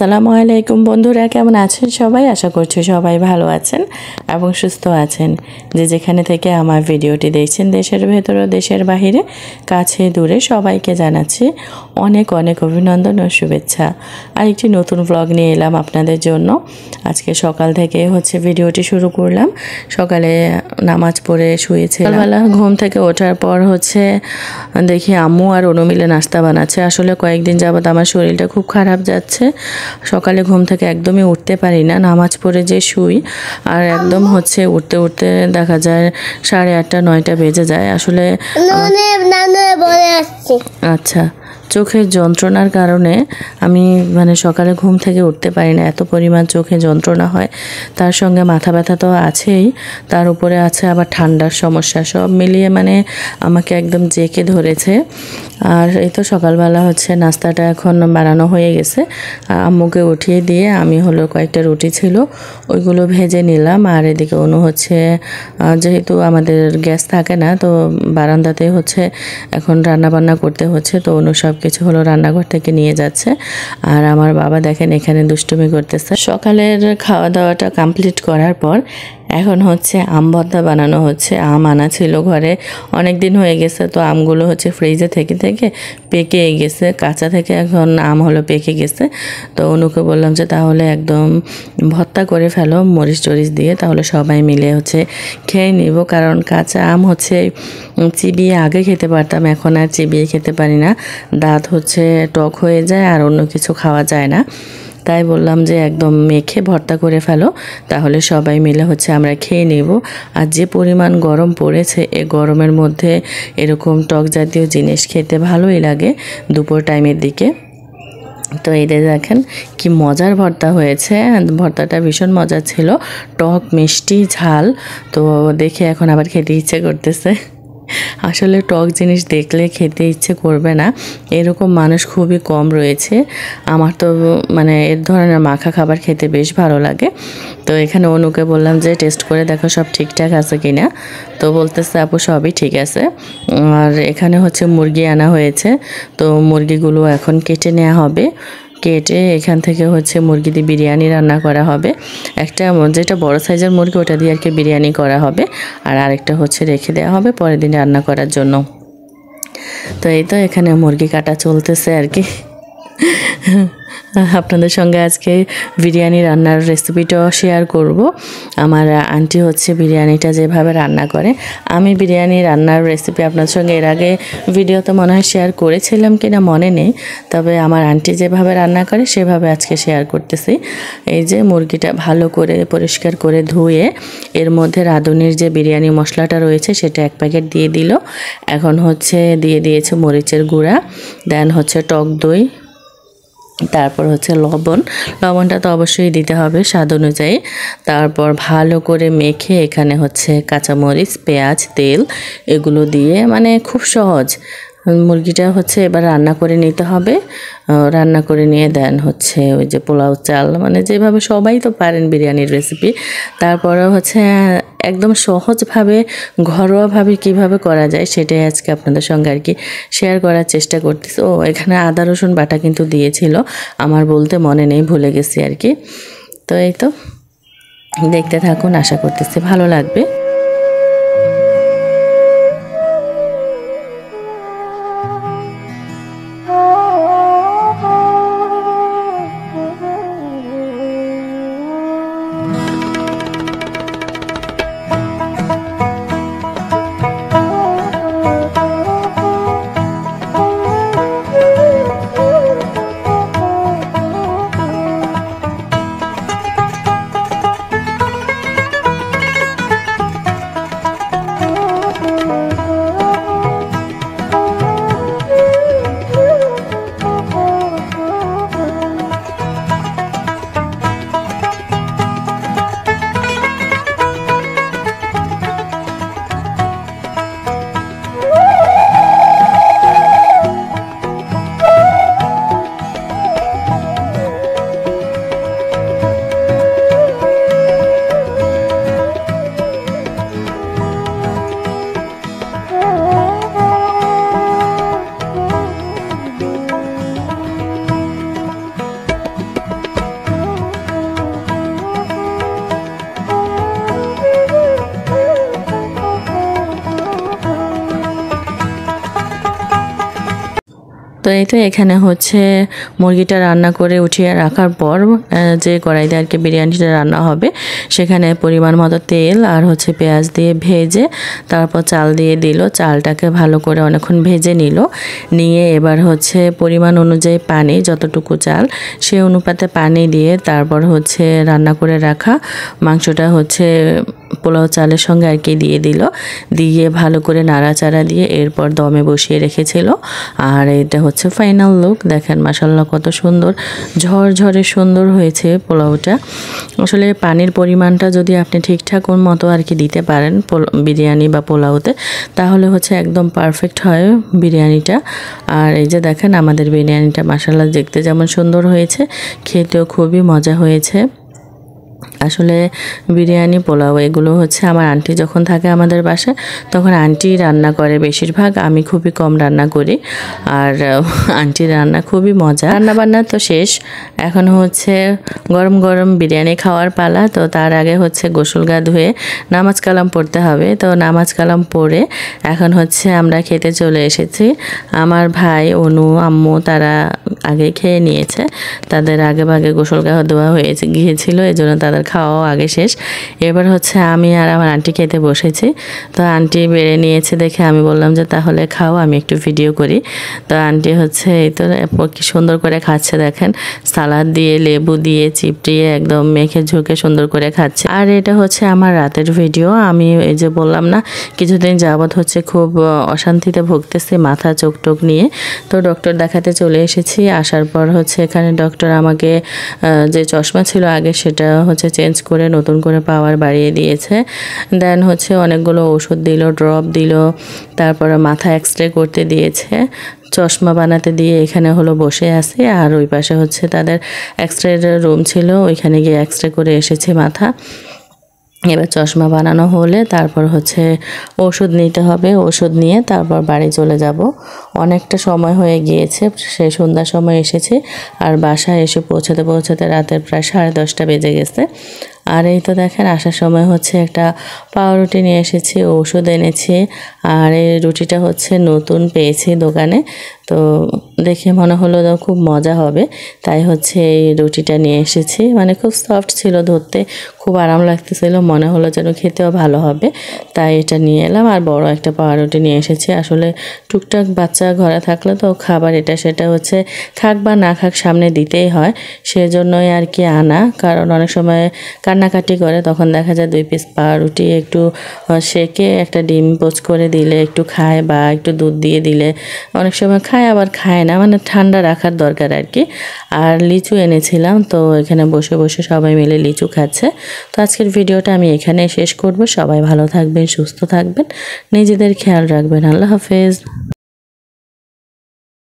আসসালামু আলাইকুম বন্ধুরা, কেমন আছেন সবাই? আশা করছি সবাই ভালো আছেন এবং সুস্থ আছেন। যে যেখানে থেকে আমার ভিডিওটি দেখছেন, দেশের ভেতর ও দেশের বাহিরে, কাছে দূরে, সবাইকে জানাচ্ছি অনেক অনেক অভিনন্দন ও শুভেচ্ছা। আরেকটি নতুন ব্লগ নিয়ে এলাম আপনাদের জন্য। আজকে সকাল থেকে ভিডিওটি শুরু করলাম। সকালে নামাজ পড়ে শুয়েছে, সকালবেলা ঘুম থেকে ওঠার পর দেখি আম্মু আর অনু মিলে নাস্তা বানাচ্ছে। আসলে কয়েকদিন যাবত আমার শরীরটা খুব খারাপ যাচ্ছে। সকালে ঘুম থেকে একদমই উঠতে পারি না, নামাজ পড়ে যে শুই আর একদম উঠতে উঠতে দেখা যায় 8:30 9টা বেজে যায়। আসলে আচ্ছা, চোখের যন্ত্রণার কারণে আমি সকালে ঘুম থেকে উঠতে পারি না, এত পরিমাণ চোখে যন্ত্রণা হয়। তার সঙ্গে মাথা ব্যথা তো আছেই, তার উপরে আছে আবার ঠান্ডার সমস্যা। সব মিলিয়ে আমাকে একদম জেঁকে ধরেছে। আর এই তো সকালবেলা নাস্তাটা এখন বানানো হয়ে গেছে। আম্মুকে উঠিয়ে দিয়ে আমি কয়েকটা রুটি ছিল ওইগুলো ভেজে নিলাম। আর এদিকে অনু যেহেতু আমাদের গ্যাস থাকে না, তো বারান্দাতে এখন রান্না বান্না করতে হচ্ছে, তো অনু সব কিছু রান্নাঘর থেকে নিয়ে যাচ্ছে। আর আমার বাবা দেখেন এখানে দুষ্টুমি করতেছে। সকালের খাওয়া দাওয়াটা কমপ্লিট করার পর এখন আম ভর্তা বানানো হচ্ছে। আম আনা ছিল ঘরে, অনেক দিন হয়ে গেছে, তো আমগুলো ফ্রিজে থেকে থেকে পেকে গেছে। কাঁচা থেকে এখন আম পেকে গেছে। তো অনুকে বললাম যে তাহলে একদম ভর্তা করে ফেলো মরিচ টরিচ দিয়ে, তাহলে সবাই মিলে খেয়ে নিব। কারণ কাঁচা আম চিবিয়ে আগে খেতে পারতাম, এখন আর চিবিয়ে খেতে পারি না। দাঁত টক হয়ে যায় আর অন্য কিছু খাওয়া যায় না। তাই বললাম যে একদম মেখে ভর্তা করে ফেলো, তাহলে সবাই মিলে আমরা খেয়ে নেব। আর যে পরিমাণ গরম পড়েছে, এই গরমের মধ্যে এরকম টক জাতীয় জিনিস খেতে ভালোই লাগে দুপুর টাইমের দিকে। তো এতে দেখেন কি মজার ভর্তা হয়েছে। ভর্তাটা ভীষণ মজা ছিল, টক মিষ্টি ঝাল। তো দেখে এখন আবার খেতে ইচ্ছে করতেছে। আসলে টক জিনিস দেখলে খেতে ইচ্ছে করবে না, এরকম মানুষ খুবই কম রয়েছে। আমার তো এর ধরনের মাখা খাবার খেতে বেশ ভালো লাগে। তো এখানে অনুকে বললাম যে টেস্ট করে দেখো সব ঠিকঠাক আছে কিনা। তো বলতেছে আপু সবই ঠিক আছে। আর এখানে মুরগি আনা হয়েছে, তো মুরগিগুলো এখন কেটে নেওয়া হবে। কেটে এখান থেকে মুরগি দিয়ে বিরিয়ানি রান্না করা হবে। একটা যেটা বড় সাইজের মুরগি, ওটা দিয়ে আর কি বিরিয়ানি করা হবে। আর আরেকটা রেখে দেওয়া হবে পরের দিন রান্না করার জন্য। তো এই তো এখানে মুরগি কাটা চলতেছে আর কি। আপনাদের সঙ্গে আজকে বিরিয়ানি রান্নার রেসিপিটাও শেয়ার করব। আমার আন্টি বিরিয়ানিটা যেভাবে রান্না করে, আমি বিরিয়ানি রান্নার রেসিপি আপনাদের সঙ্গে এর আগে ভিডিওতে মনে হয় শেয়ার করেছিলাম কিনা মনে নেই, তবে আমার আন্টি যেভাবে রান্না করে সেভাবে আজকে শেয়ার করতেছি। এই যে মুরগিটা ভালো করে পরিষ্কার করে ধুয়ে এর মধ্যে রাঁধুনির যে বিরিয়ানি মশলাটা রয়েছে সেটা 1 প্যাকেট দিয়ে দিল। এখন দিয়ে দিয়েছে মরিচের গুঁড়া, দেন টক দই, তারপর লবণটা তো অবশ্যই দিতে হবে স্বাদ অনুযায়ী। তারপর ভালো করে মেখে এখানে কাঁচামরিচ, পেঁয়াজ, তেল এগুলো দিয়ে খুব সহজ। মুরগিটা এবার রান্না করে নিতে হবে। রান্না করে নিয়ে দেন ওই যে পোলাও চাল, যেভাবে সবাই তো পারেন বিরিয়ানির রেসিপি। তারপরে একদম সহজভাবে ঘরোয়াভাবে কিভাবে করা যায় সেটাই আজকে আপনাদের সঙ্গে আর কি শেয়ার করার চেষ্টা করতেছি। এখানে আদা রসুন বাটা কিন্তু দিয়েছিল, আমার বলতে মনে নেই, ভুলে গেছি আর কি। তো এই তো দেখতে থাকুন, আশা করতেছি ভালো লাগবে। এই তো এখানে হচ্ছে মুরগিটা রান্না করে উঠিয়ে রাখার পর যে কড়াইতে আর কি বিরিয়ানিটা রান্না হবে সেখানে পরিমাণ মতো তেল আর হচ্ছে পেঁয়াজ দিয়ে ভেজে তারপর চাল দিয়ে দিল। চালটাকে ভালো করে অনেকক্ষণ ভেজে নিয়ে এবার হচ্ছে পরিমাণ অনুযায়ী পানি, যতটুকু চাল সে অনুপাতে পানি দিয়ে তারপর হচ্ছে রান্না করে রাখা মাংসটা হচ্ছে পোলাও চালের সঙ্গে আর কি দিয়ে ভালো করে নাড়াচাড়া দিয়ে এরপর দমে বসিয়ে রেখেছিল। আর এটা হচ্ছে ফাইনাল লুক। দেখেন মাশাআল্লাহ কত সুন্দর ঝরঝরে সুন্দর হয়েছে পোলাওটা। আসলে পানির পরিমাণটা যদি আপনি ঠিকঠাক মতো আর কি দিতে পারেন বিরিয়ানি বা পোলাওতে, তাহলে হচ্ছে একদম পারফেক্ট হয় বিরিয়ানিটা। আর এই যে দেখেন আমাদের বিরিয়ানিটা মাশাআল্লাহ দেখতে যেমন সুন্দর হয়েছে, খেতেও খুবই মজা হয়েছে। আসলে বিরিয়ানি পোলাও এগুলো হচ্ছে আমার আন্টি যখন থাকে আমাদের বাসায় তখন আন্টি রান্না করে বেশিরভাগ, আমি খুবই কম রান্না করি। আর আন্টির রান্না খুবই মজা। রান্না বান্না তো শেষ, এখন হচ্ছে গরম গরম বিরিয়ানি খাওয়ার পালা। তো তার আগে হচ্ছে গোসল গা ধুয়ে নামাজ কালাম পড়তে হবে। তো নামাজ কালাম পড়ে এখন হচ্ছে আমরা খেতে চলে এসেছি। আমার ভাই, অনু, আম্মু তারা আগে খেয়ে নিয়েছে, তাদের আগে ভাগে গোসল গা ধোয়া গিয়েছিল, এই জন্য তাদের খাওয়াও আগে শেষ। এবার হচ্ছে আমি আর আমার আন্টি খেতে বসেছি। তো আন্টি বেড়ে নিয়েছে দেখে আমি বললাম যে তাহলে খাও, আমি একটু ভিডিও করি। তো আন্টি হচ্ছে এই তো কি সুন্দর করে খাচ্ছে দেখেন, সালাদ দিয়ে লেবু দিয়ে চিপড়িয়ে একদম মেখে ঝুঁকে সুন্দর করে খাচ্ছে। আর এটা হচ্ছে আমার রাতের ভিডিও। আমি এই যে বললাম না কিছুদিন যাবৎ হচ্ছে খুব অশান্তিতে ভুগতেছি মাথা চোখ টোক নিয়ে। তো ডক্টর দেখাতে চলে এসেছি। আসার পর হচ্ছে এখানে ডক্টর আমাকে যে চশমা ছিল আগে সেটা হচ্ছে চেঞ্জ করে নতুন করে পাওয়ার বাড়িয়ে দিয়েছে। দেন হচ্ছে অনেকগুলো ওষুধ দিল, ড্রপ দিল, তারপরে মাথা এক্সরে করতে দিয়েছে, চশমা বানাতে দিয়ে এখানে হলো বসে আছে। আর ওই পাশে হচ্ছে তাদের এক্সরে রুম ছিল, ওইখানে গিয়ে এক্সরে করে এসেছে মাথা। এবার চশমা বানানো হলে তারপর হচ্ছে ওষুধ নিতে হবে, ওষুধ নিয়ে তারপর বাড়ি চলে যাব। অনেকটা সময় হয়ে গিয়েছে, সেই সন্ধ্যার সময় এসেছি আর বাসায় এসে পৌঁছাতে রাতের প্রায় 10:30 বেজে গেছে। আর এই তো দেখেন আসার সময় হচ্ছে একটা পাউরুটি নিয়ে এসেছি, ওষুধ এনেছি। আর এই রুটিটা হচ্ছে নতুন পেয়েছি দোকানে, তো দেখে মনে হলো খুব মজা হবে, তাই হচ্ছে এই রুটিটা নিয়ে এসেছি। মানে খুব সফট ছিল, ধরতে খুব আরাম লাগতেছিল, মনে হলো যেন খেতেও ভালো হবে, তাই এটা নিয়ে এলাম। আর বড় একটা পাউরুটি নিয়ে এসেছি। আসলে টুকটাক বাচ্চা ঘরে থাকলে তো খাবার এটা সেটা হচ্ছে খাক বা না খাক সামনে দিতেই হয়, সেজন্যই আর কি আনা। কারণ অনেক সময় কান্নাকাটি করে, তখন দেখা যায় 2 পিস পাউরুটি একটু সেকে একটা ডিম পোচ করে দিলে একটু খায়, বা একটু দুধ দিয়ে দিলে অনেক সময় খায় আবার খায় না, মানে ঠান্ডা রাখার দরকার আর কি। আর লিচু এনেছিলাম, তো এখানে বসে বসে সবাই মিলে লিচু খাচ্ছে। তো আজকের ভিডিওটা আমি এখানে শেষ করব। সবাই ভালো থাকবেন, সুস্থ থাকবেন, নিজেদের খেয়াল রাখবেন। আল্লাহ হাফেজ।